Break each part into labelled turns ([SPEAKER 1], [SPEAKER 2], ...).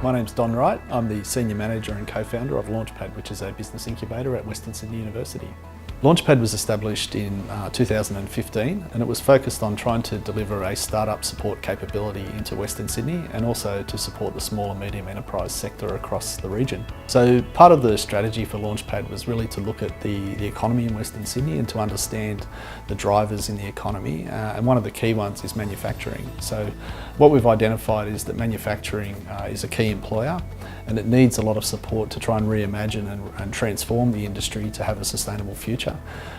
[SPEAKER 1] My name's Don Wright. I'm the Senior Manager and Co-founder of Launchpad, which is a business incubator at Western Sydney University. Launchpad was established in 2015 and it was focused on trying to deliver a startup support capability into Western Sydney and also to support the small and medium enterprise sector across the region. So part of the strategy for Launchpad was really to look at the economy in Western Sydney and to understand the drivers in the economy, and one of the key ones is manufacturing. So what we've identified is that manufacturing is a key employer and it needs a lot of support to try and reimagine and transform the industry to have a sustainable future.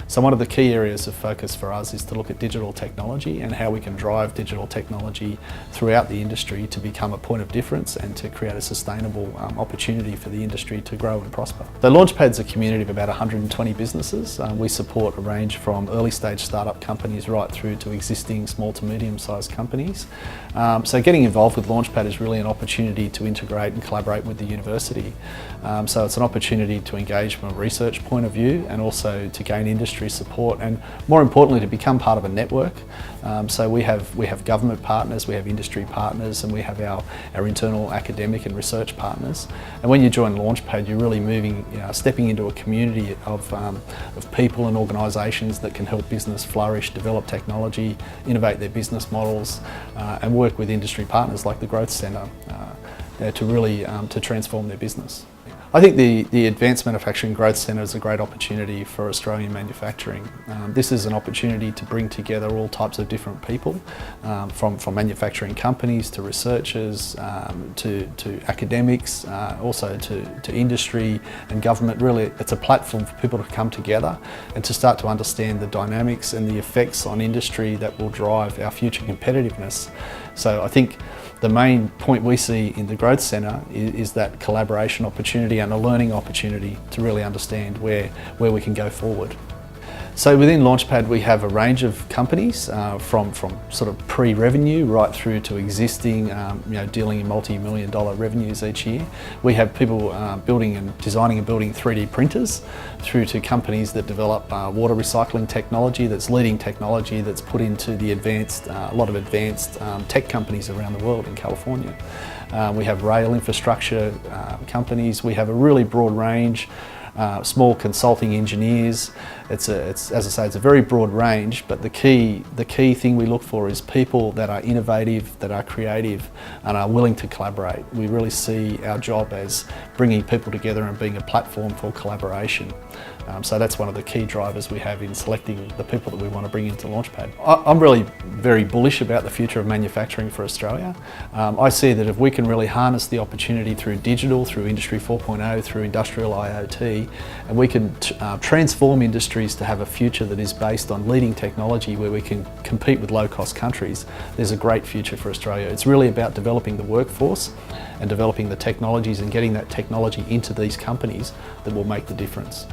[SPEAKER 1] So one of the key areas of focus for us is to look at digital technology and how we can drive digital technology throughout the industry to become a point of difference and to create a sustainable opportunity for the industry to grow and prosper. So Launchpad's a community of about 120 businesses. We support a range from early stage startup companies right through to existing small to medium sized companies. So getting involved with Launchpad is really an opportunity to integrate and collaborate with the university. So it's an opportunity to engage from a research point of view and also to gain industry support and, more importantly, to become part of a network. So we have government partners, we have industry partners, and we have our internal academic and research partners. And when you join Launchpad, you're really moving, stepping into a community of people and organisations that can help business flourish, develop technology, innovate their business models, and work with industry partners like the Growth Centre to really to transform their business. I think the Advanced Manufacturing Growth Centre is a great opportunity for Australian manufacturing. This is an opportunity to bring together all types of different people, from manufacturing companies to researchers, to academics, also to industry and government. Really, it's a platform for people to come together and to start to understand the dynamics and the effects on industry that will drive our future competitiveness. So I think the main point we see in the Growth Centre is that collaboration opportunity and a learning opportunity to really understand where we can go forward. So within Launchpad we have a range of companies from sort of pre-revenue right through to existing, dealing in multi-million dollar revenues each year. We have people building and designing and building 3D printers through to companies that develop water recycling technology, that's leading technology that's put into the a lot of advanced tech companies around the world in California. We have rail infrastructure companies. We have a really broad range. Small consulting engineers. As I say, it's a very broad range, but the key thing we look for is people that are innovative, that are creative, and are willing to collaborate. We really see our job as bringing people together and being a platform for collaboration. So that's one of the key drivers we have in selecting the people that we want to bring into Launchpad. I'm really very bullish about the future of manufacturing for Australia. I see that if we can really harness the opportunity through digital, through Industry 4.0, through industrial IoT, and we can transform industries to have a future that is based on leading technology where we can compete with low-cost countries, there's a great future for Australia. It's really about developing the workforce and developing the technologies and getting that technology into these companies that will make the difference.